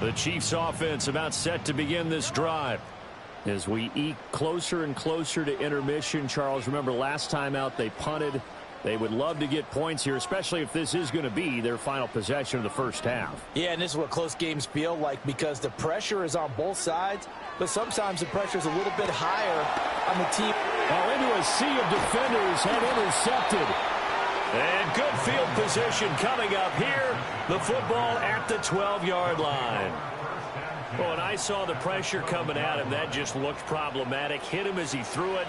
The Chiefs offense about set to begin this drive. As we eke closer and closer to intermission, Charles, remember last time out they punted. They would love to get points here, especially if this is going to be their final possession of the first half. Yeah, and this is what close games feel like because the pressure is on both sides, but sometimes the pressure is a little bit higher on the team. Well, into a sea of defenders and intercepted. And good field position coming up here. The football at the 12-yard line. Well, when I saw the pressure coming at him, that just looked problematic. Hit him as he threw it,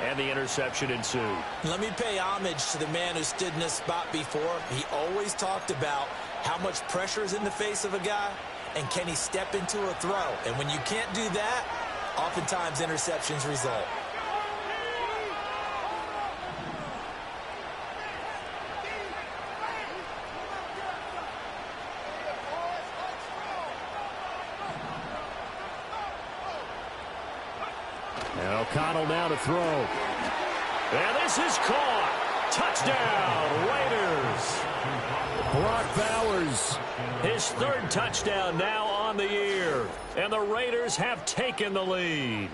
and the interception ensued. Let me pay homage to the man who stood in this spot before. He always talked about how much pressure is in the face of a guy, and can he step into a throw. And when you can't do that, oftentimes interceptions result. And O'Connell now to throw. And this is caught. Touchdown, Raiders. Brock Bowers, his third touchdown now on the year. And the Raiders have taken the lead.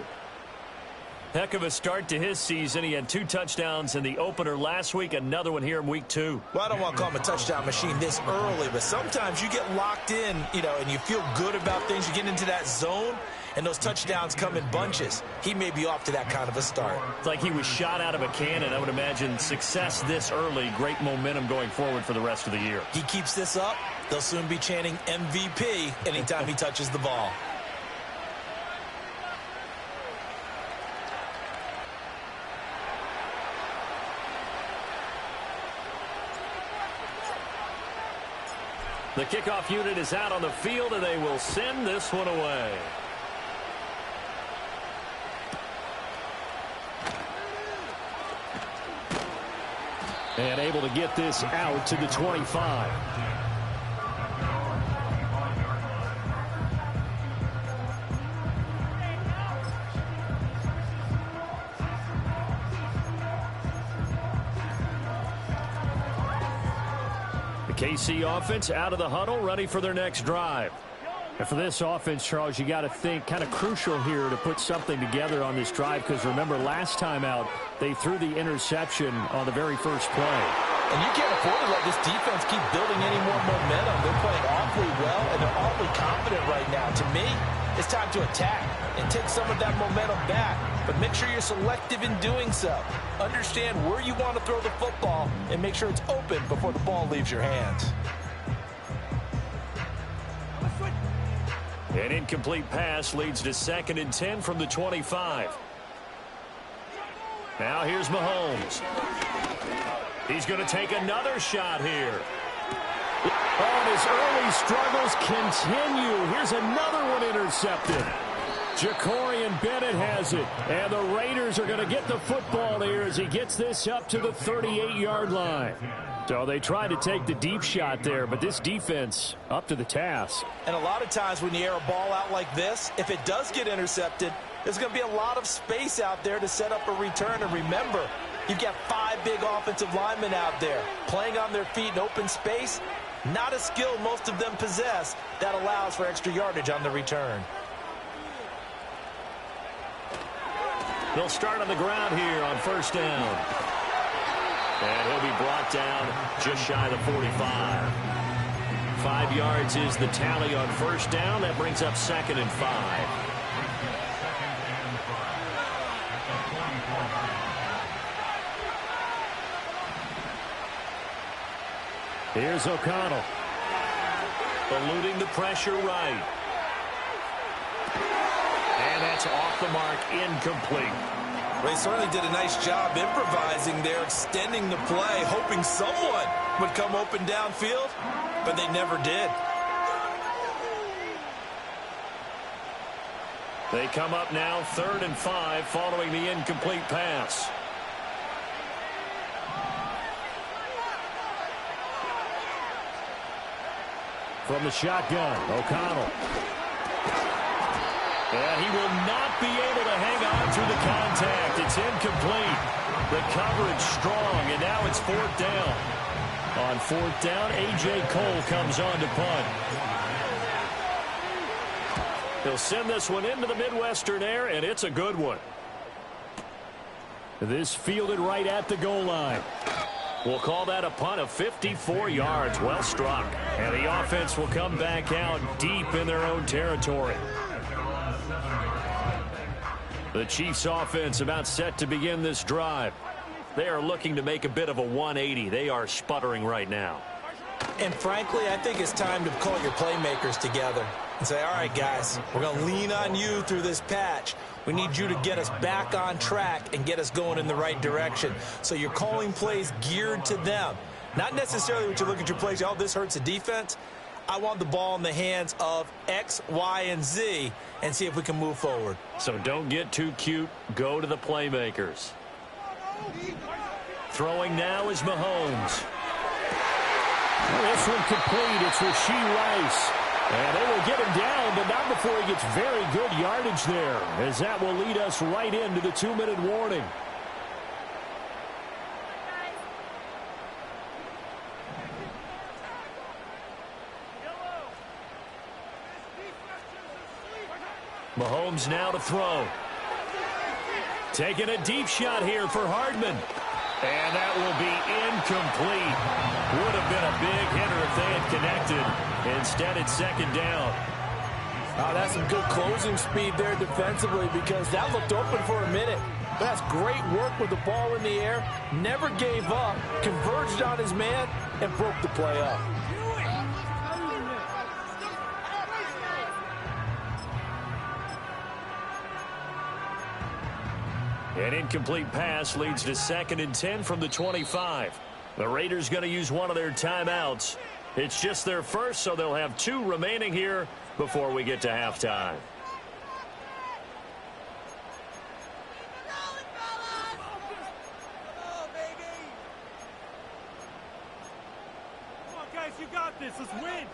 Heck of a start to his season. He had 2 touchdowns in the opener last week, another one here in week 2. Well, I don't want to call him a touchdown machine this early, but sometimes you get locked in, and you feel good about things. You get into that zone, and those touchdowns come in bunches. He may be off to that kind of a start. It's like he was shot out of a cannon. I would imagine success this early, great momentum going forward for the rest of the year. He keeps this up, they'll soon be chanting MVP anytime he touches the ball. The kickoff unit is out on the field, and they will send this one away. And able to get this out to the 25. KC offense out of the huddle, ready for their next drive. And for this offense, Charles, you got to think kind of crucial here to put something together on this drive, because remember last time out they threw the interception on the very first play. And you can't afford to let this defense keep building any more momentum. They're playing awfully well, and they're awfully confident right now. To me, it's time to attack and take some of that momentum back. But make sure you're selective in doing so. Understand where you want to throw the football and make sure it's open before the ball leaves your hands. An incomplete pass leads to 2nd and 10 from the 25. Now here's Mahomes. He's going to take another shot here. Oh, and his early struggles continue. Here's another one intercepted. Jacorian Bennett has it, and the Raiders are going to get the football here as he gets this up to the 38-yard line. So they try to take the deep shot there, but this defense up to the task. And a lot of times when you air a ball out like this, if it does get intercepted, there's going to be a lot of space out there to set up a return. And remember, you've got 5 big offensive linemen out there playing on their feet in open space. Not a skill most of them possess that allows for extra yardage on the return. They'll start on the ground here on first down. And he'll be brought down just shy of the 45. 5 yards is the tally on first down. That brings up 2nd and 5. Here's O'Connell. Eluding the pressure right. And that's off the mark, incomplete. They certainly did a nice job improvising there, extending the play, hoping someone would come open downfield, but they never did. They come up now 3rd and 5 following the incomplete pass. From the shotgun, O'Connell. And he will not be able to hang on through the contact. It's incomplete. The coverage strong, and now it's 4th down. On 4th down, N.G.K. comes on to punt. He'll send this one into the Midwestern air, and it's a good one. This fielded right at the goal line. We'll call that a punt of 54 yards. Well struck. And the offense will come back out deep in their own territory. The Chiefs offense about set to begin this drive. They are looking to make a bit of a 180. They are sputtering right now. And frankly, I think it's time to call your playmakers together and say, all right, guys, we're going to lean on you through this patch. We need you to get us back on track and get us going in the right direction. So you're calling plays geared to them. Not necessarily what you look at your plays, oh, this hurts the defense. I want the ball in the hands of X, Y, and Z and see if we can move forward. So don't get too cute. Go to the playmakers. Throwing now is Mahomes. This one complete. It's Rashee Rice. And they will get him down, but not before he gets very good yardage there, as that will lead us right into the 2-minute warning. Mahomes now to throw. Taking a deep shot here for Hardman. And that will be incomplete. Would have been a big hitter if they had connected. Instead, it's second down. Oh, that's some good closing speed there defensively because that looked open for a minute. But that's great work with the ball in the air. Never gave up, converged on his man, and broke the play up. An incomplete pass leads to 2nd and 10 from the 25. The Raiders going to use one of their timeouts. It's just their first, so they'll have 2 remaining here before we get to halftime. Come on, guys, you got this. Let's win.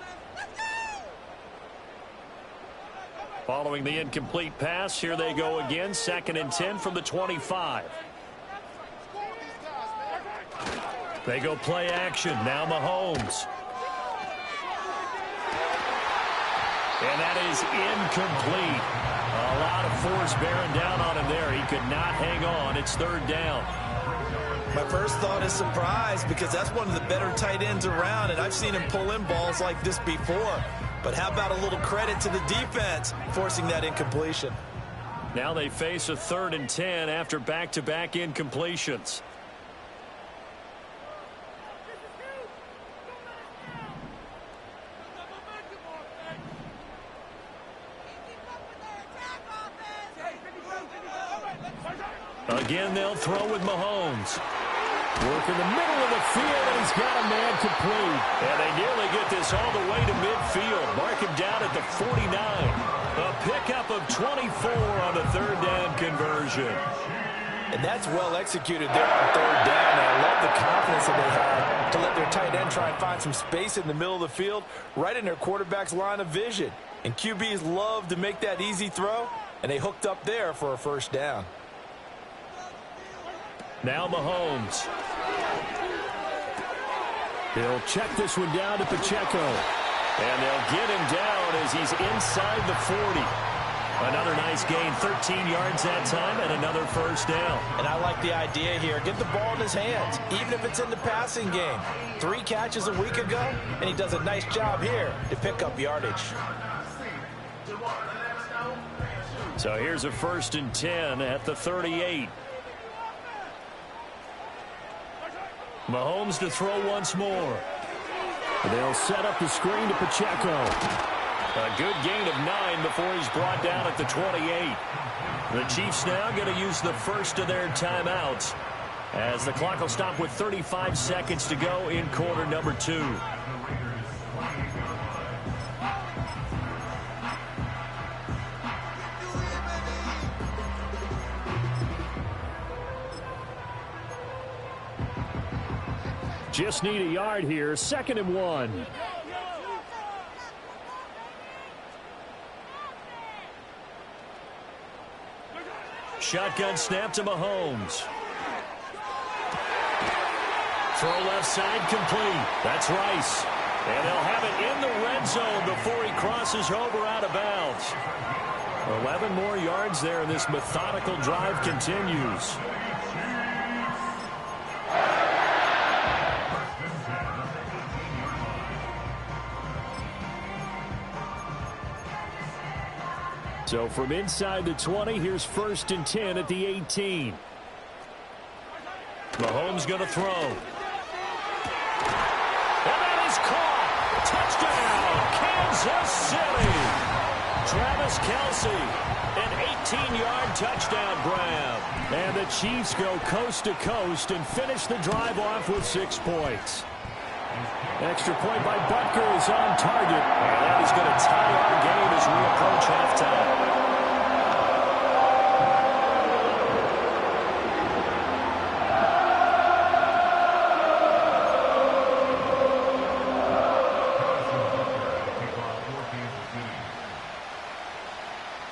Following the incomplete pass, here they go again. 2nd and 10 from the 25. They go play action. Now Mahomes. And that is incomplete. A lot of force bearing down on him there. He could not hang on. It's 3rd down. My first thought is surprise because that's one of the better tight ends around, and I've seen him pull in balls like this before. But how about a little credit to the defense forcing that incompletion? Now they face a 3rd and 10 after back-to-back incompletions. Again, they'll throw with Mahomes. Work in the middle of the field, and he's got a man complete. And they nearly get this all the way to midfield. Mark him down at the 49. A pickup of 24 on the 3rd down conversion. And that's well executed there on 3rd down. And I love the confidence that they had to let their tight end try and find some space in the middle of the field, right in their quarterback's line of vision. And QBs love to make that easy throw, and they hooked up there for a 1st down. Now Mahomes. He'll check this one down to Pacheco. And they'll get him down as he's inside the 40. Another nice gain, 13 yards that time, and another 1st down. And I like the idea here. Get the ball in his hands, even if it's in the passing game. 3 catches a week ago, and he does a nice job here to pick up yardage. So here's a 1st and 10 at the 38. Mahomes to throw once more. They'll set up the screen to Pacheco. A good gain of 9 before he's brought down at the 28. The Chiefs now going to use the first of their timeouts as the clock will stop with 35 seconds to go in quarter number 2. Just need a yard here. 2nd and 1. Shotgun snap to Mahomes. Throw left side complete. That's Rice. And they'll have it in the red zone before he crosses over out of bounds. 11 more yards there, and this methodical drive continues. So from inside the 20, here's 1st and 10 at the 18. Mahomes going to throw. And that is caught. Touchdown, Kansas City. Travis Kelce, an 18-yard touchdown grab. And the Chiefs go coast to coast and finish the drive off with 6 points. Extra point by Butker is on target. And that is going to tie our game as we approach halftime.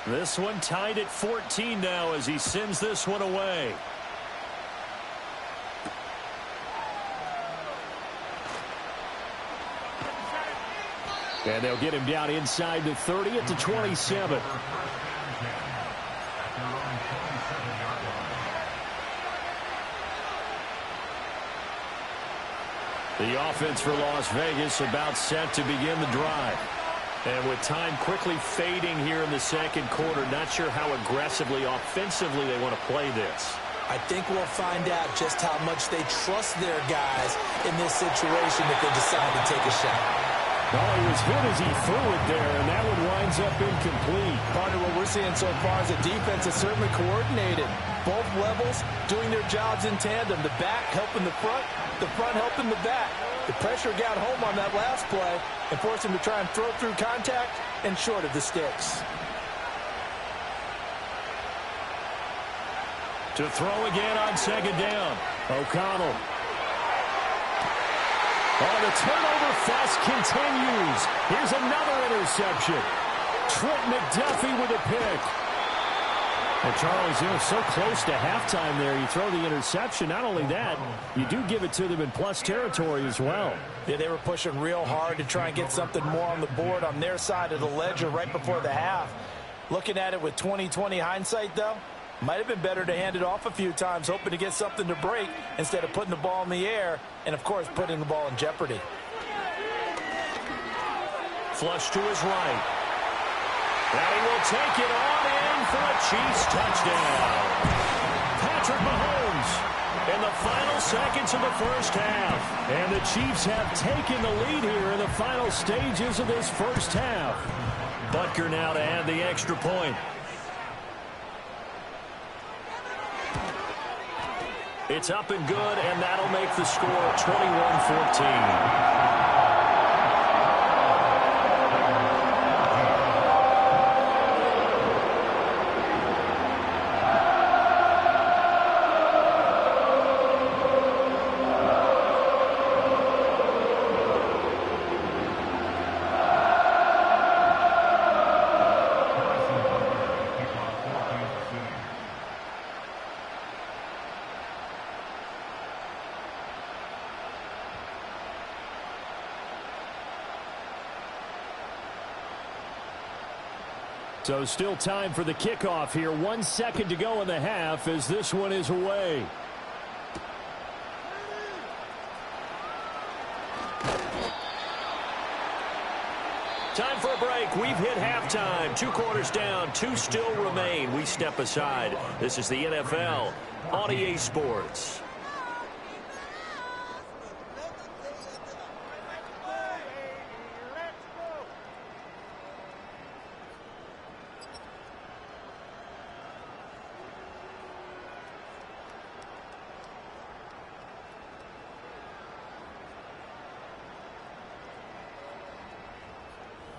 This one tied at 14 now as he sends this one away. And they'll get him down inside the 30 at the 27. The offense for Las Vegas about set to begin the drive. And with time quickly fading here in the second quarter, not sure how aggressively, offensively they want to play this. I think we'll find out just how much they trust their guys in this situation if they decide to take a shot. Well, he was hit as he threw it there, and that one winds up incomplete. Partner, what we're seeing so far is the defense is certainly coordinated. Both levels doing their jobs in tandem. The back helping the front helping the back. The pressure got home on that last play and forced him to try and throw through contact and short of the sticks. To throw again on 2nd down. O'Connell. Oh, the turnover fest continues. Here's another interception. Trent McDuffie with a pick. And Charles, so close to halftime there. You throw the interception. Not only that, you do give it to them in plus territory as well. Yeah, they were pushing real hard to try and get something more on the board on their side of the ledger right before the half. Looking at it with 20/20 hindsight, though, might have been better to hand it off a few times, hoping to get something to break instead of putting the ball in the air and, of course, putting the ball in jeopardy. Flush to his right. Now he will take it on in for a Chiefs touchdown. Patrick Mahomes in the final seconds of the first half. And the Chiefs have taken the lead here in the final stages of this first half. Butker now to add the extra point. It's up and good, and that'll make the score 21-14. So still time for the kickoff here. 1 second to go in the half as this one is away. Time for a break. We've hit halftime. 2 quarters down. 2 still remain. We step aside. This is the NFL on EA Sports.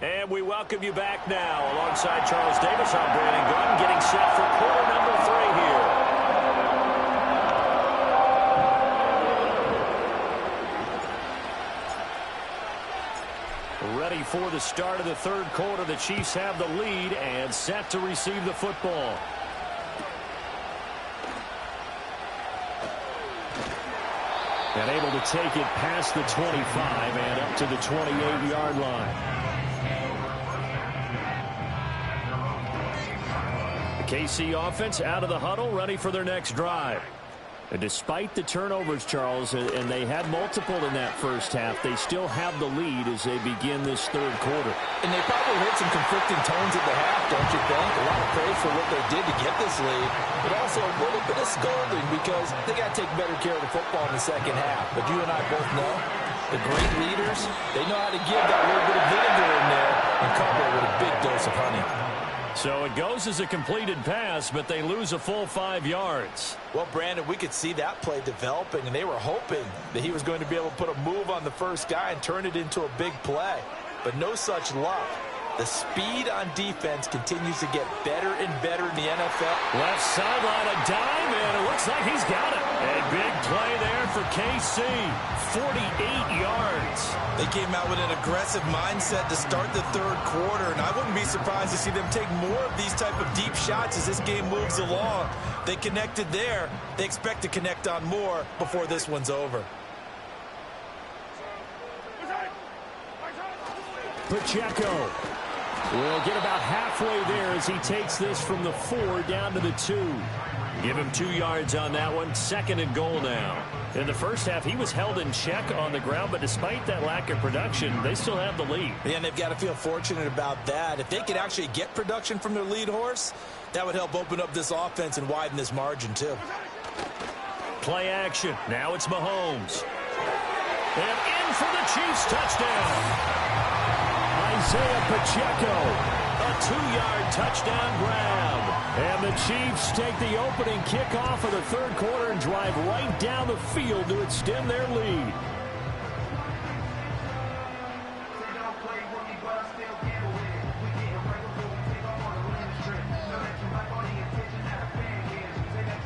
And we welcome you back now. Alongside Charles Davis, I'm Brandon Gunn, getting set for quarter number 3 here. Ready for the start of the third quarter. The Chiefs have the lead and set to receive the football. And Unable to take it past the 25 and up to the 28-yard line. The KC offense out of the huddle, ready for their next drive. And despite the turnovers, Charles, and they had multiple in that first half, they still have the lead as they begin this third quarter. And they probably heard some conflicting tones at the half, don't you think? A lot of praise for what they did to get this lead, but also a little bit of scolding because they got to take better care of the football in the second half. But you and I both know the great leaders, they know how to give that little bit of vinegar in there and cover it with a big dose of honey. So it goes as a completed pass, but they lose a full 5 yards. Well, Brandon, we could see that play developing, and they were hoping that he was going to be able to put a move on the first guy and turn it into a big play. But no such luck. The speed on defense continues to get better and better in the NFL. Left sideline, a dime, and it looks like he's got it. A big play there for KC. 48 yards. They came out with an aggressive mindset to start the third quarter, and I wouldn't be surprised to see them take more of these type of deep shots as this game moves along. They connected there. They expect to connect on more before this one's over. Pacheco will get about halfway there as he takes this from the 4 down to the 2. Give him 2 yards on that one. 2nd and goal now. In the first half, he was held in check on the ground, but despite that lack of production, they still have the lead. And they've got to feel fortunate about that. If they could actually get production from their lead horse, that would help open up this offense and widen this margin too. Play action. Now it's Mahomes. And in for the Chiefs touchdown. Isaiah Pacheco, a 2-yard touchdown grab. And the Chiefs take the opening kickoff of the third quarter and drive right down the field to extend their lead.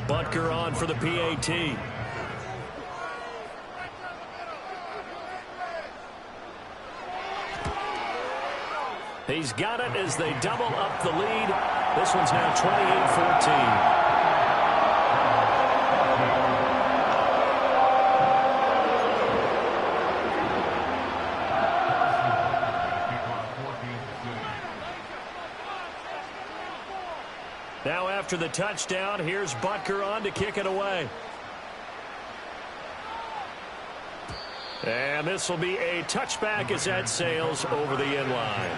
Butker on for the PAT. He's got it as they double up the lead. This one's now 28-14. Now after the touchdown, here's Butker on to kick it away. And this will be a touchback as that sails over the end line.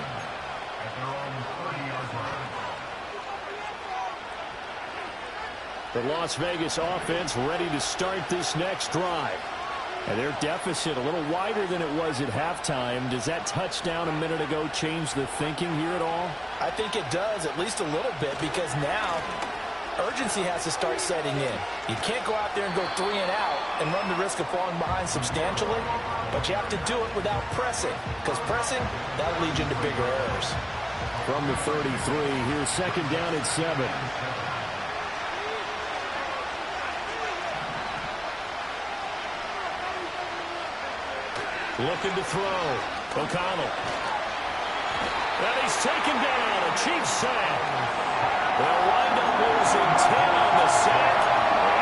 The Las Vegas offense ready to start this next drive. And their deficit a little wider than it was at halftime. Does that touchdown a minute ago change the thinking here at all? I think it does, at least a little bit, because now urgency has to start setting in. You can't go out there and go 3 and out and run the risk of falling behind substantially, but you have to do it without pressing, because pressing, that'll lead you into bigger errors. From the 33, here's 2nd down at 7. Looking to throw. O'Connell. And he's taken down. A Chiefs sack. They'll wind up losing 10 on the sack.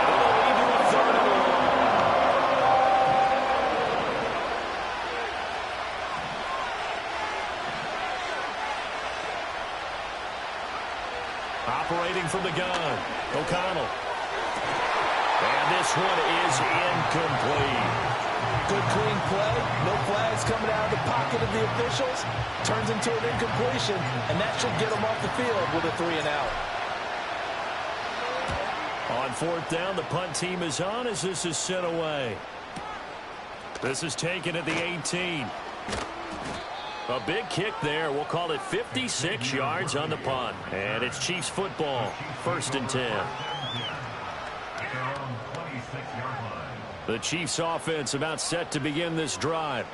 And it'll lead to a 3rd and long. Operating from the gun. O'Connell. And this one is incomplete. Good clean play, no flags coming out of the pocket of the officials, turns into an incompletion, and that should get them off the field with a 3 and out. On 4th down, the punt team is on as this is sent away. This is taken at the 18. A big kick there. We'll call it 56 yards on the punt. And it's Chiefs football, 1st and 10. The Chiefs offense about set to begin this drive.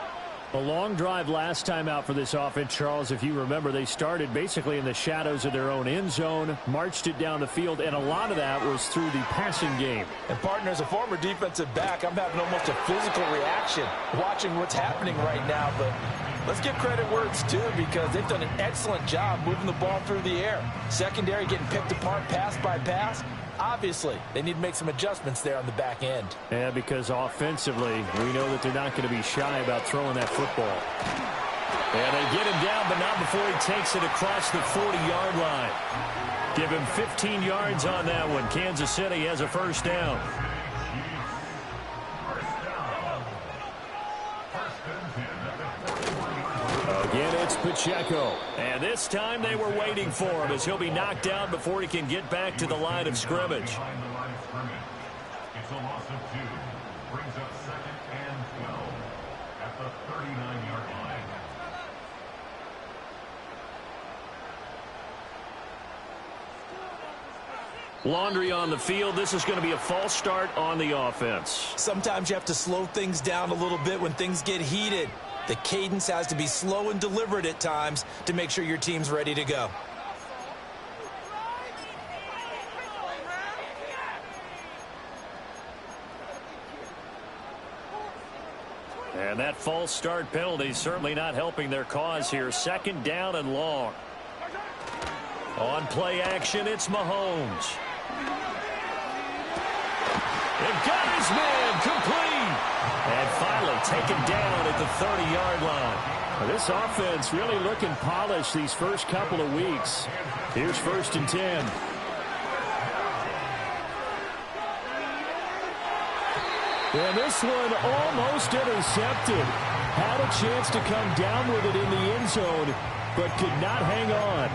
A long drive last time out for this offense, Charles. If you remember, they started basically in the shadows of their own end zone, marched it down the field, and a lot of that was through the passing game. And, partner, as a former defensive back, I'm having almost a physical reaction watching what's happening right now. But let's give credit where it's due, because they've done an excellent job moving the ball through the air. Secondary getting picked apart pass by pass. Obviously, they need to make some adjustments there on the back end. Yeah, because offensively, we know that they're not going to be shy about throwing that football. And they get him down, but not before he takes it across the 40-yard line. Give him 15 yards on that one. Kansas City has a first down. Again, it's Pacheco. And this time they were waiting for him as he'll be knocked down before he can get back to the line of scrimmage. It's a loss of 2. Brings up 2nd and 12 at the 39-yard line. Laundry on the field. This is going to be a false start on the offense. Sometimes you have to slow things down a little bit when things get heated. The cadence has to be slow and deliberate at times to make sure your team's ready to go. And that false start penalty certainly not helping their cause here. 2nd down and long. On play action, it's Mahomes. They've got his man complete. And finally taken down at the 30-yard line. Well, this offense really looking polished these first couple of weeks. Here's 1st and 10. And this one almost intercepted. Had a chance to come down with it in the end zone, but could not hang on.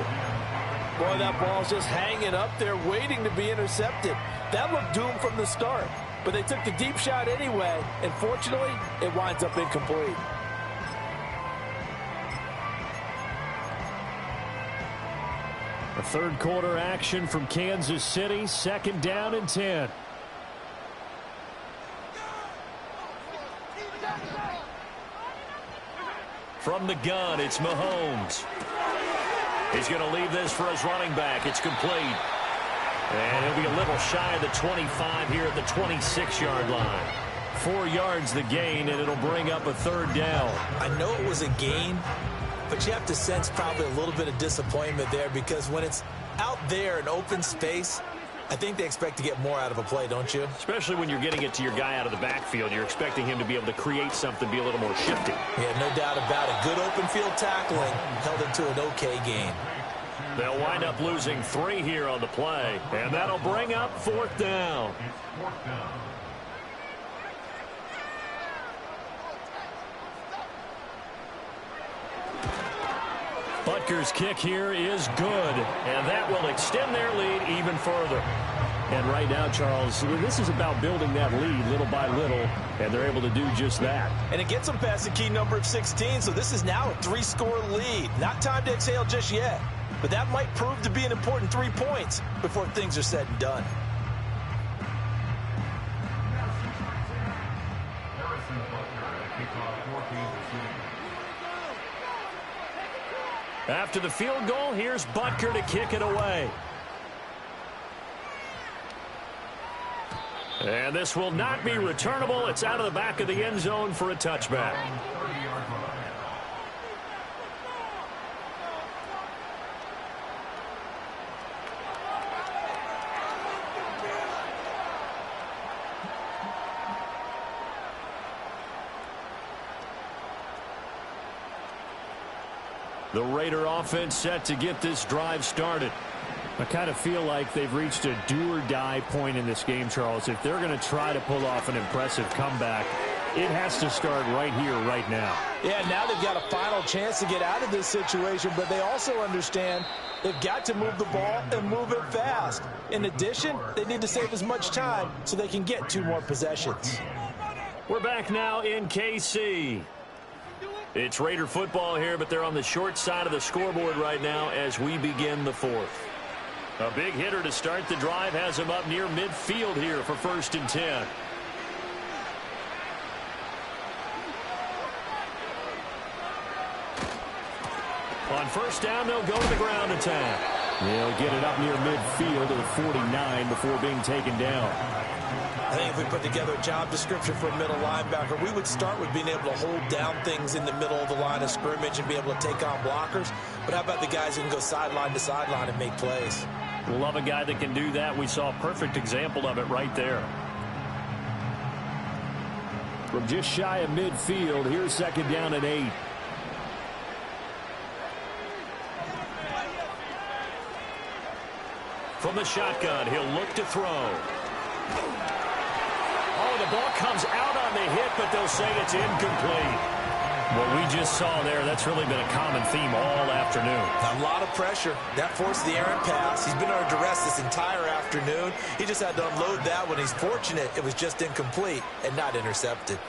Boy, that ball's just hanging up there waiting to be intercepted. That looked doomed from the start. But they took the deep shot anyway, and fortunately, it winds up incomplete. A third quarter action from Kansas City. 2nd down and 10. From the gun, it's Mahomes. He's going to leave this for his running back. It's complete. And he'll be a little shy of the 25 here at the 26-yard line. 4 yards the gain, and it'll bring up a 3rd down. I know it was a gain, but you have to sense probably a little bit of disappointment there because when it's out there in open space, I think they expect to get more out of a play, don't you? Especially when you're getting it to your guy out of the backfield. You're expecting him to be able to create something, be a little more shifty. Yeah, no doubt about it. Good open field tackling held it to an okay gain. They'll wind up losing 3 here on the play, and that'll bring up 4th down. It's 4th down. Butker's kick here is good, and that will extend their lead even further. And right now, Charles, this is about building that lead little by little, and they're able to do just that. And it gets them past the key number of 16, so this is now a 3-score lead. Not time to exhale just yet. But that might prove to be an important 3 points before things are said and done. After the field goal, here's Butker to kick it away. And this will not be returnable. It's out of the back of the end zone for a touchback. The Raider offense set to get this drive started. I kind of feel like they've reached a do-or-die point in this game, Charles. If they're going to try to pull off an impressive comeback, it has to start right here, right now. Yeah, now they've got a final chance to get out of this situation, but they also understand they've got to move the ball and move it fast. In addition, they need to save as much time so they can get 2 more possessions. We're back now in KC. It's Raider football here, but they're on the short side of the scoreboard right now as we begin the 4th. A big hitter to start the drive has him up near midfield here for 1st and 10. On 1st down, they'll go to the ground attack. They'll get it up near midfield to the 49 before being taken down. I think if we put together a job description for a middle linebacker, we would start with being able to hold down things in the middle of the line of scrimmage and be able to take on blockers. But how about the guys who can go sideline to sideline and make plays? Love a guy that can do that. We saw a perfect example of it right there. From just shy of midfield, here's second down and 8. From the shotgun, he'll look to throw. Oh, the ball comes out on the hit, but they'll say it's incomplete. What we just saw there, that's really been a common theme all afternoon. A lot of pressure. That forced the errant pass. He's been under duress this entire afternoon. He just had to unload that one. He's fortunate it was just incomplete and not intercepted.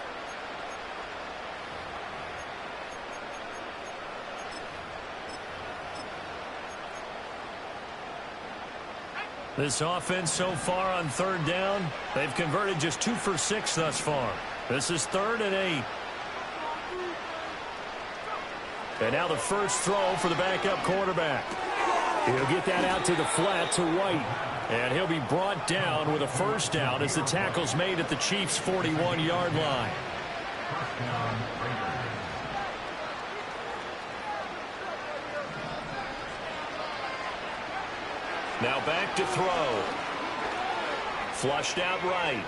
This offense so far on third down, they've converted just 2 for 6 thus far. This is 3rd and 8. And now the first throw for the backup quarterback. He'll get that out to the flat to White. And he'll be brought down with a first down as the tackle's made at the Chiefs' 41-yard line. Now back to throw. Flushed out right.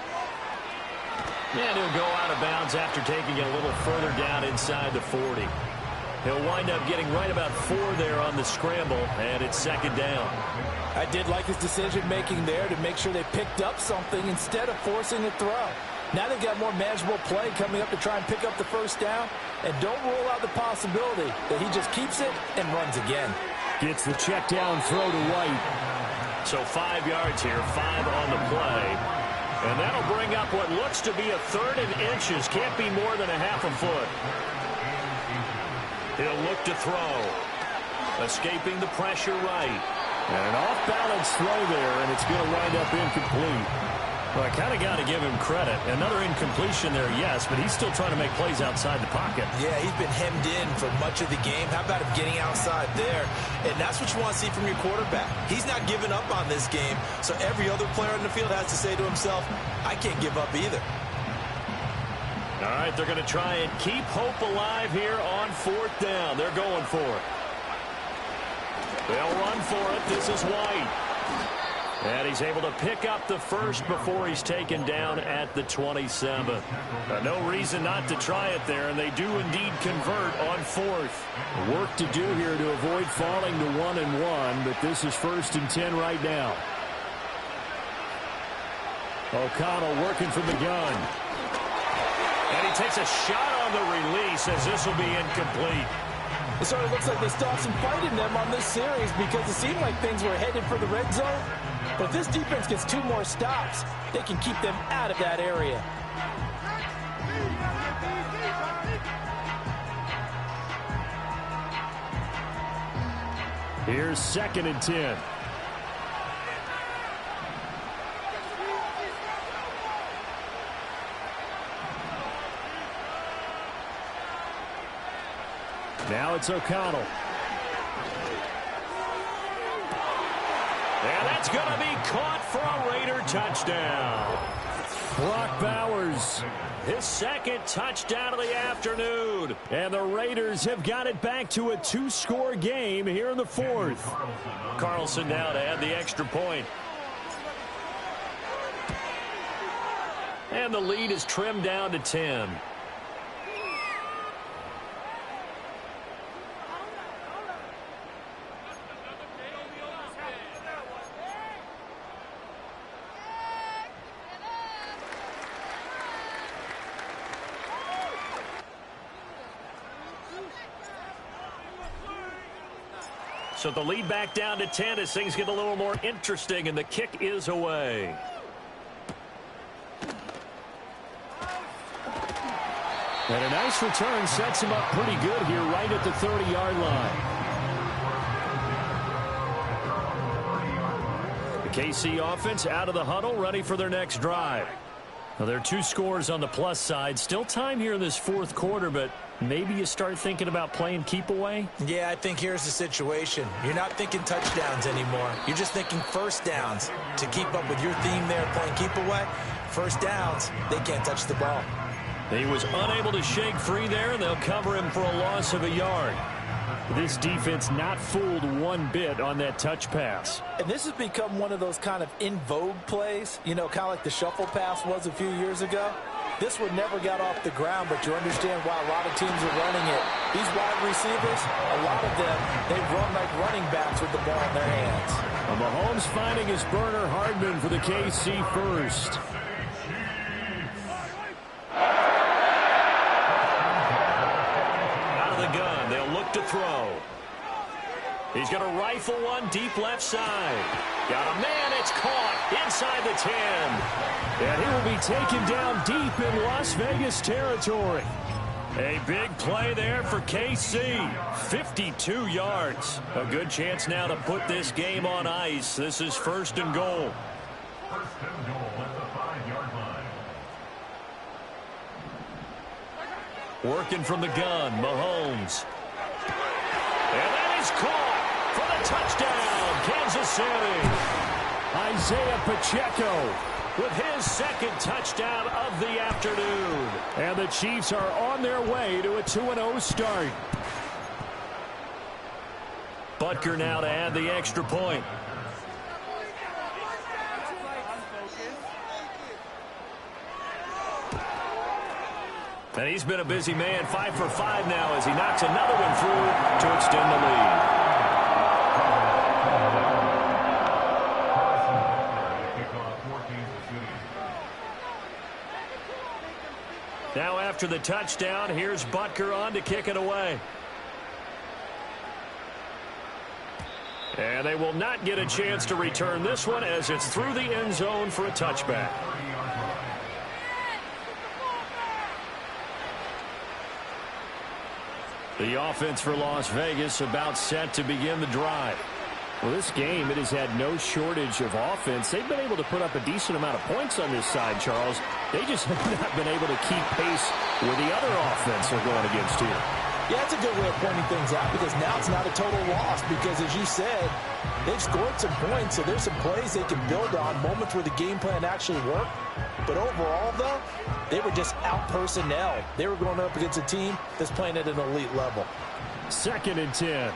And he'll go out of bounds after taking it a little further down inside the 40. He'll wind up getting right about 4 there on the scramble, and it's second down. I did like his decision-making there to make sure they picked up something instead of forcing a throw. Now they've got more manageable play coming up to try and pick up the first down, and don't rule out the possibility that he just keeps it and runs again. Gets the check down throw to White. So 5 yards here, 5 on the play. And that'll bring up what looks to be a 3rd and inches. Can't be more than a half a foot. He'll look to throw. Escaping the pressure right. And an off-balance throw there, and it's going to wind up incomplete. Well, I kind of got to give him credit. Another incompletion there, yes, but he's still trying to make plays outside the pocket. Yeah, he's been hemmed in for much of the game. How about him getting outside there? And that's what you want to see from your quarterback. He's not giving up on this game, so every other player on the field has to say to himself, I can't give up either. All right, they're going to try and keep hope alive here on 4th down. They're going for it. They'll run for it. This is White. And he's able to pick up the first before he's taken down at the 27. No reason not to try it there, and they do indeed convert on 4th. Work to do here to avoid falling to 1-1, but this is 1st and 10 right now. O'Connell working from the gun. And he takes a shot on the release as this will be incomplete. It sort of looks like they stopped some fight in them on this series because it seemed like things were headed for the red zone. But if this defense gets 2 more stops, they can keep them out of that area. Here's 2nd and 10. Now it's O'Connell. And that's going to be caught for a Raider touchdown. Brock Bowers, his 2nd touchdown of the afternoon. And the Raiders have got it back to a 2-score game here in the 4th. Carlson now to add the extra point. And the lead is trimmed down to 10. So the lead back down to 10 as things get a little more interesting, and the kick is away. And a nice return sets him up pretty good here right at the 30-yard line. The KC offense out of the huddle, ready for their next drive. Now, there are 2 scores on the plus side. Still time here in this 4th quarter, but maybe you start thinking about playing keep away? Yeah, I think here's the situation. You're not thinking touchdowns anymore. You're just thinking first downs. To keep up with your theme there, playing keep away, first downs, they can't touch the ball. He was unable to shake free there, and they'll cover him for a loss of a yard. This defense not fooled one bit on that touch pass. And this has become one of those kind of in vogue plays, you know, kind of like the shuffle pass was a few years ago. This one never got off the ground, but you understand why a lot of teams are running it. These wide receivers, a lot of them, they run like running backs with the ball in their hands. Well, Mahomes finding his burner Hardman for the KC first. Out of the gun, they'll look to throw. He's going to rifle one deep left side. Got a man, it's caught inside the 10. And he will be taken down deep in Las Vegas territory. A big play there for KC. 52 yards. A good chance now to put this game on ice. This is 1st and goal. 1st and goal at the 5-yard line. Working from the gun, Mahomes. And that is caught for the touchdown, Kansas City. Isaiah Pacheco with his 2nd touchdown of the afternoon. And the Chiefs are on their way to a 2-0 start. Butker now to add the extra point. And he's been a busy man, 5 for 5 now as he knocks another one through to extend the lead. Now after the touchdown, here's Butker on to kick it away. And they will not get a chance to return this one as it's through the end zone for a touchback. The offense for Las Vegas about set to begin the drive. Well, this game, it has had no shortage of offense. They've been able to put up a decent amount of points on this side, Charles. They just have not been able to keep pace with the other offense they're going against here. Yeah, that's a good way of pointing things out because now it's not a total loss because, as you said, they've scored some points, so there's some plays they can build on, moments where the game plan actually worked. But overall, though, they were just out-personnel. They were going up against a team that's playing at an elite level. 2nd and 10.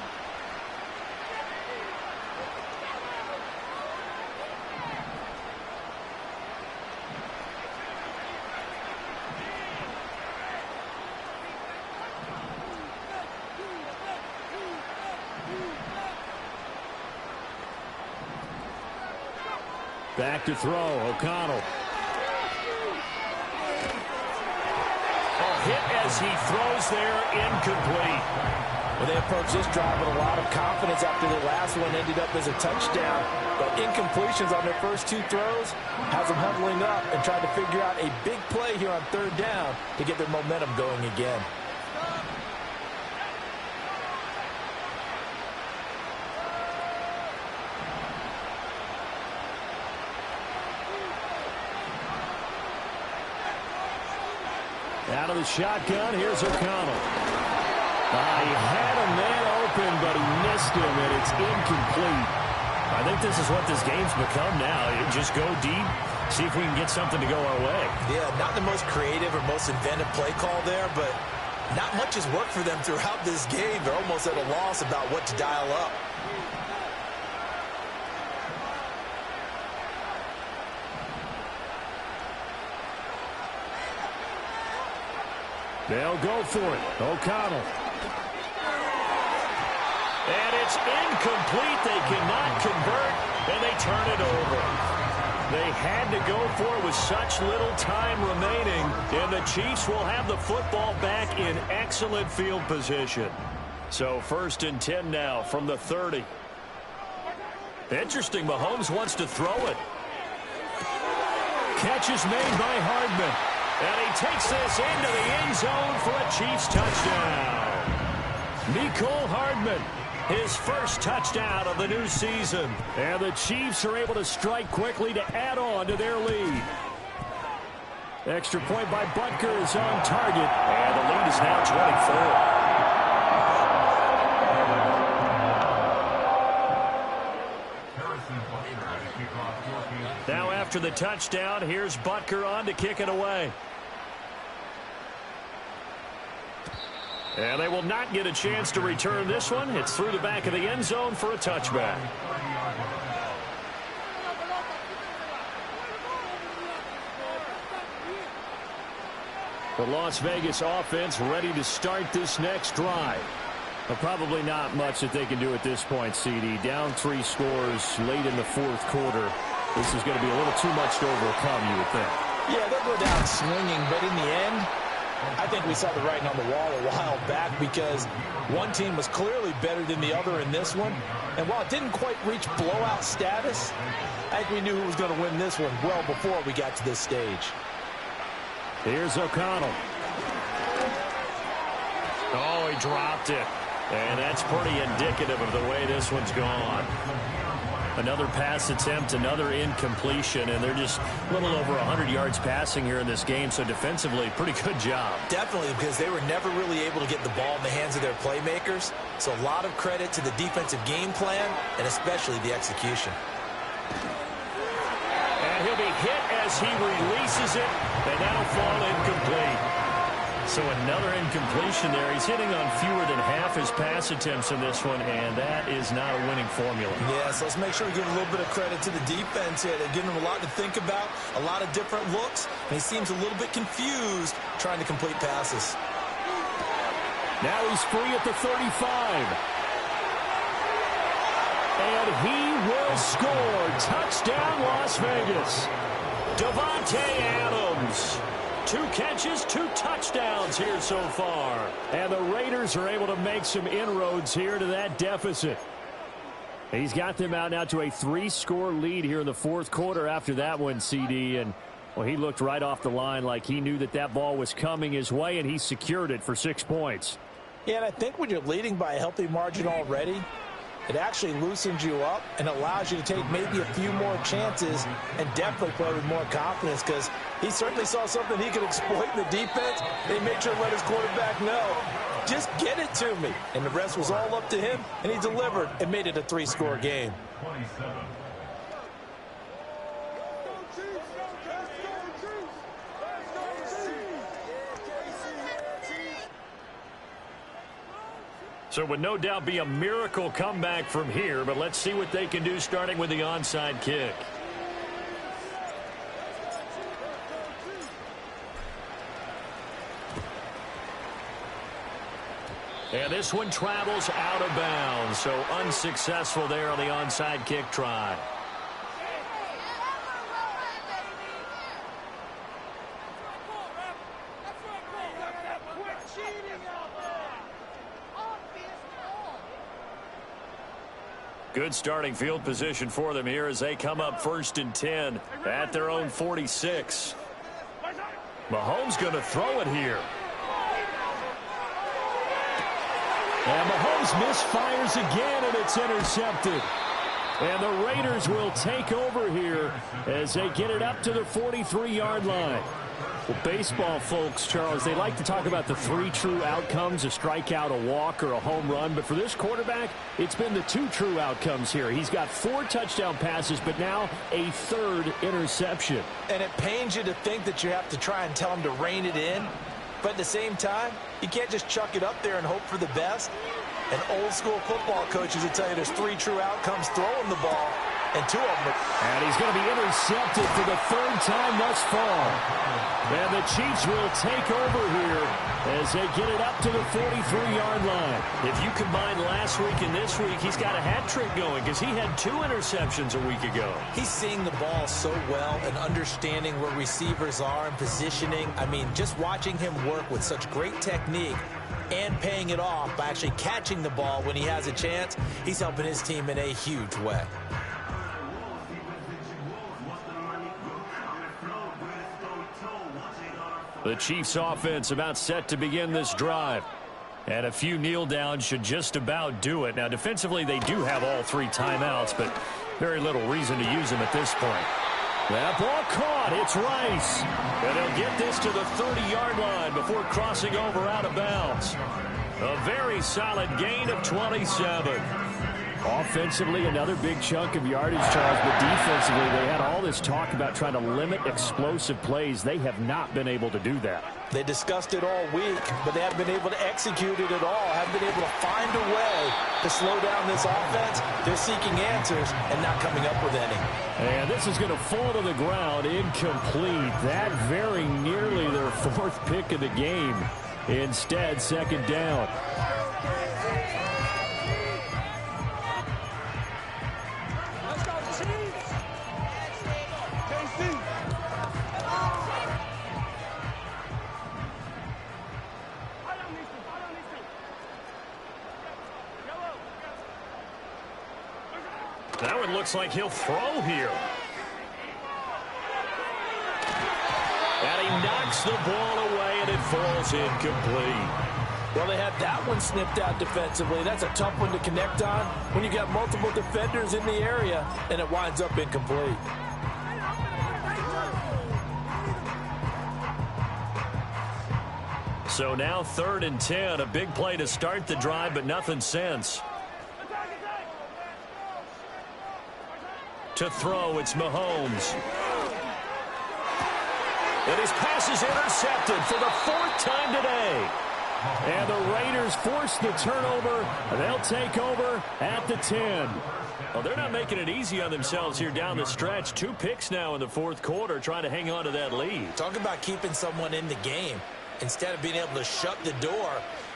Back to throw, O'Connell. Hit as he throws there, incomplete. Well, they approached this drive with a lot of confidence after the last one ended up as a touchdown. But incompletions on their first 2 throws has them huddling up and trying to figure out a big play here on 3rd down to get their momentum going again. Out of the shotgun, here's O'Connell. He had a man open, but he missed him, and it's incomplete. I think this is what this game's become now. Just go deep, see if we can get something to go our way. Yeah, not the most creative or most inventive play call there, but not much has worked for them throughout this game. They're almost at a loss about what to dial up. They'll go for it. O'Connell. And it's incomplete. They cannot convert, and they turn it over. They had to go for it with such little time remaining, and the Chiefs will have the football back in excellent field position. So 1st and 10 now from the 30. Interesting, Mahomes wants to throw it. Catch is made by Hardman. And he takes this into the end zone for a Chiefs touchdown. N.G.K. Hardman, his first touchdown of the new season. And the Chiefs are able to strike quickly to add on to their lead. Extra point by Butker is on target. And the lead is now 24. Now after the touchdown, here's Butker on to kick it away. And they will not get a chance to return this one. It's through the back of the end zone for a touchback. The Las Vegas offense ready to start this next drive. But probably not much that they can do at this point, CD. Down 3 scores late in the fourth quarter. This is going to be a little too much to overcome, you would think. Yeah, they'll go down swinging, but in the end, I think we saw the writing on the wall a while back because one team was clearly better than the other in this one. And while it didn't quite reach blowout status, I think we knew who was going to win this one well before we got to this stage. Here's O'Connell. Oh, he dropped it. And that's pretty indicative of the way this one's gone. Another pass attempt, another incompletion, and they're just a little over 100 yards passing here in this game, so defensively, pretty good job. Definitely, because they were never really able to get the ball in the hands of their playmakers, so a lot of credit to the defensive game plan, and especially the execution. And he'll be hit as he releases it, and that'll fall incomplete. So another incompletion there. He's hitting on fewer than half his pass attempts in this one, and that is not a winning formula. Yes, let's make sure we give a little bit of credit to the defense here. They're giving him a lot to think about, a lot of different looks, and he seems a little bit confused trying to complete passes. Now he's free at the 35. And he will score. Touchdown, Las Vegas. Davante Adams. 2 catches, 2 touchdowns here so far. And the Raiders are able to make some inroads here to that deficit. He's got them out now to a 3-score lead here in the fourth quarter after that one, CD. And, well, he looked right off the line like he knew that that ball was coming his way, and he secured it for 6 points. Yeah, and I think when you're leading by a healthy margin already, it actually loosens you up and allows you to take maybe a few more chances and definitely play with more confidence because he certainly saw something he could exploit in the defense, and he made sure to let his quarterback know, just get it to me. And the rest was all up to him, and he delivered and made it a 3-score game. 27. So it would no doubt be a miracle comeback from here, but let's see what they can do starting with the onside kick. And this one travels out of bounds, so unsuccessful there on the onside kick try. Good starting field position for them here as they come up 1st and 10 at their own 46. Mahomes going to throw it here. And Mahomes misfires again, and it's intercepted. And the Raiders will take over here as they get it up to the 43-yard line. Well, baseball folks, Charles, they like to talk about the 3 true outcomes, a strikeout, a walk, or a home run. But for this quarterback, it's been the 2 true outcomes here. He's got 4 touchdown passes, but now a 3rd interception. And it pains you to think that you have to try and tell him to rein it in. But at the same time, you can't just chuck it up there and hope for the best. And old-school football coaches will tell you there's 3 true outcomes throwing the ball, and 2 of them. And he's going to be intercepted for the 3rd time thus far. And the Chiefs will take over here as they get it up to the 43-yard line. If you combine last week and this week, he's got a hat trick going because he had 2 interceptions a week ago. He's seeing the ball so well and understanding where receivers are and positioning. I mean, just watching him work with such great technique and paying it off by actually catching the ball when he has a chance, he's helping his team in a huge way. The Chiefs offense about set to begin this drive. And a few kneel downs should just about do it. Now, defensively, they do have all 3 timeouts, but very little reason to use them at this point. That ball caught. It's Rice. And they'll get this to the 30-yard line before crossing over out of bounds. A very solid gain of 27. Offensively, another big chunk of yardage, Charles, but defensively, they had all this talk about trying to limit explosive plays. They have not been able to do that. They discussed it all week, but they haven't been able to execute it at all, haven't been able to find a way to slow down this offense. They're seeking answers and not coming up with any. And this is going to fall to the ground, incomplete. That very nearly their fourth pick of the game. Instead, second down. That one looks like he'll throw here. And he knocks the ball away, and it falls incomplete. Well, they had that one snipped out defensively. That's a tough one to connect on when you got multiple defenders in the area, and it winds up incomplete. So now 3rd and 10, a big play to start the drive, but nothing since. To throw, it's Mahomes. And his pass is intercepted for the 4th time today. And the Raiders force the turnover. They'll take over at the 10. Well, they're not making it easy on themselves here down the stretch. 2 picks now in the 4th quarter, trying to hang on to that lead. Talk about keeping someone in the game. Instead of being able to shut the door,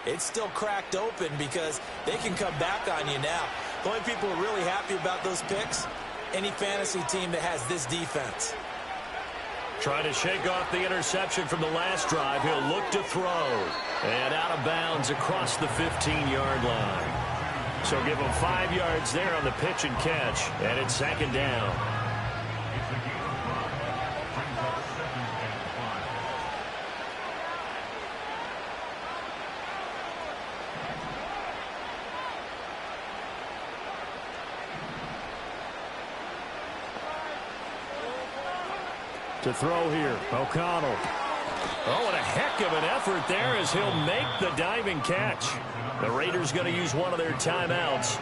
it's still cracked open because they can come back on you now. The only people who are really happy about those picks, any fantasy team that has this defense. Trying to shake off the interception from the last drive. He'll look to throw. And out of bounds across the 15-yard line. So give him 5 yards there on the pitch and catch. And it's second down. To throw here, O'Connell. Oh, what a heck of an effort there as he'll make the diving catch. The Raiders going to use one of their timeouts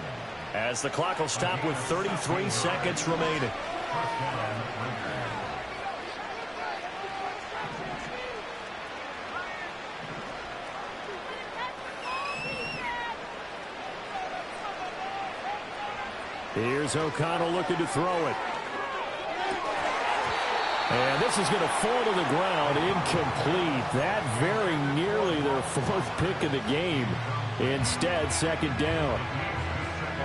as the clock will stop with 33 seconds remaining. Here's O'Connell looking to throw it. And this is going to fall to the ground, incomplete. That very nearly their 4th pick of the game. Instead, second down.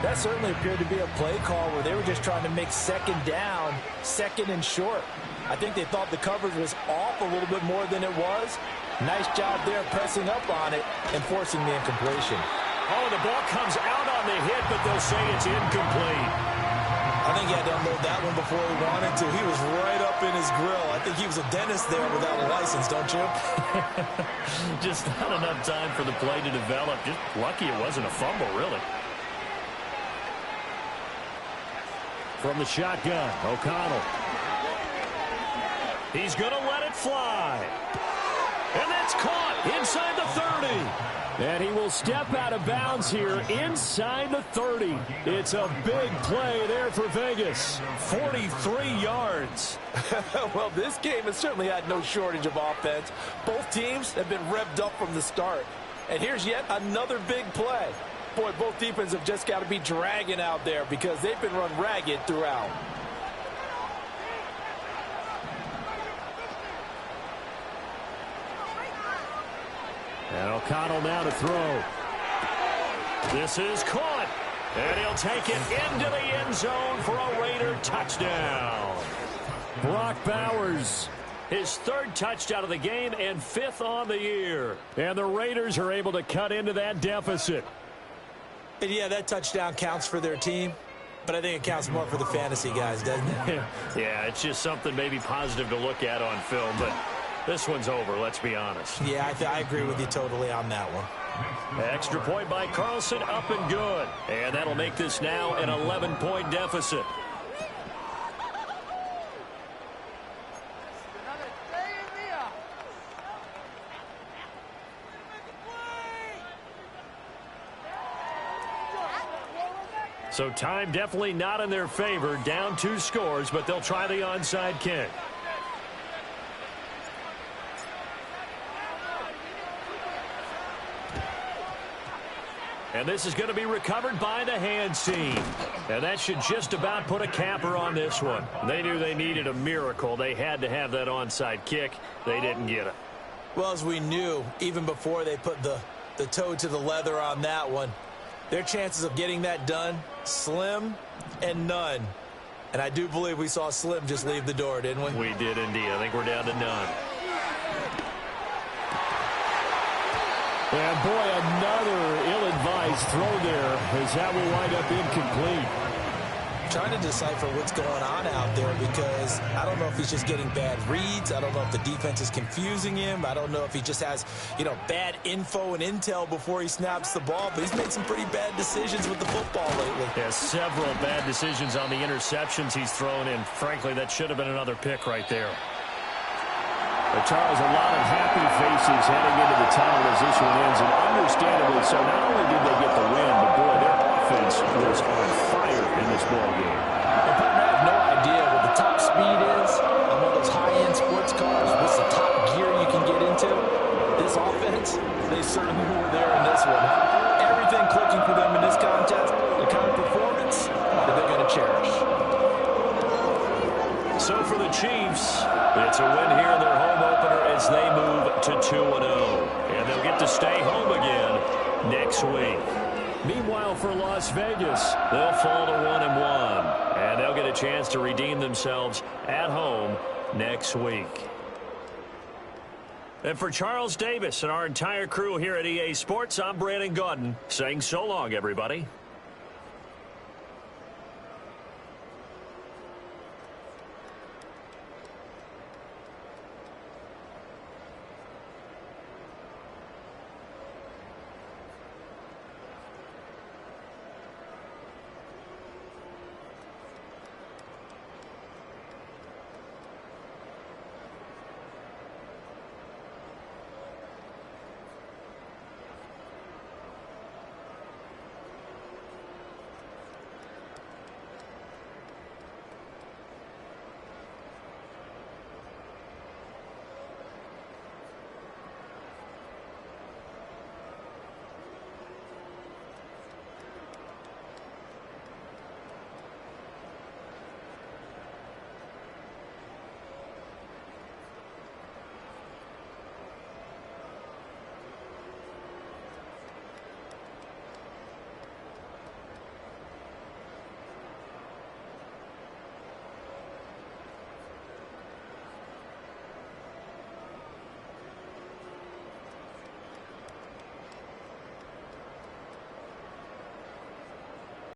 That certainly appeared to be a play call where they were just trying to make second down, second and short. I think they thought the coverage was off a little bit more than it was. Nice job there pressing up on it and forcing the incompletion. Oh, the ball comes out on the hit, but they'll say it's incomplete. I think he had to unload that one before he wanted to. He was right up in his grill. I think he was a dentist there without a license, don't you? Just not enough time for the play to develop. Just lucky it wasn't a fumble, really. From the shotgun, O'Connell. He's going to let it fly. And that's caught inside the 30. And he will step out of bounds here inside the 30. It's a big play there for Vegas. 43 yards. Well, this game has certainly had no shortage of offense. Both teams have been revved up from the start. And here's yet another big play. Boy, both defenses have just got to be dragging out there because they've been run ragged throughout. And O'Connell now to throw. This is caught. And he'll take it into the end zone for a Raider touchdown. Brock Bowers, his 3rd touchdown of the game and 5th on the year. And the Raiders are able to cut into that deficit. And yeah, that touchdown counts for their team, but I think it counts more for the fantasy guys, doesn't it? Yeah, it's just something maybe positive to look at on film, but this one's over, let's be honest. Yeah, I agree with you totally on that one. Extra point by Carlson, up and good. And that'll make this now an 11-point deficit. So time definitely not in their favor. Down 2 scores, but they'll try the onside kick. And this is going to be recovered by the hands team. And that should just about put a capper on this one. They knew they needed a miracle. They had to have that onside kick. They didn't get it. Well, as we knew, even before they put the toe to the leather on that one, their chances of getting that done, slim and none. And I do believe we saw Slim just leave the door, didn't we? We did indeed. I think we're down to none. And boy, another ill-advised throw there is how we wind up incomplete. Trying to decipher what's going on out there because I don't know if he's just getting bad reads. I don't know if the defense is confusing him. I don't know if he just has, bad info and intel before he snaps the ball. But he's made some pretty bad decisions with the football lately. Yeah, several bad decisions on the interceptions he's thrown in. Frankly, that should have been another pick right there. But Charles, a lot of happy faces heading into the tunnel as this one ends, and understandably so. Not only did they get the win, but boy, their offense was on fire in this ball game. And partner, I have no idea what the top speed is on one of those high-end sports cars. What's the top gear you can get into? This offense, they certainly were there in this one. Everything clicking for them in this contest, the kind of performance that they're going to cherish. So for the Chiefs, it's a win here in their home opener as they move to 2-0. And they'll get to stay home again next week. Meanwhile, for Las Vegas, they'll fall to 1-1. And they'll get a chance to redeem themselves at home next week. And for Charles Davis and our entire crew here at EA Sports, I'm Brandon Gaudin saying so long, everybody.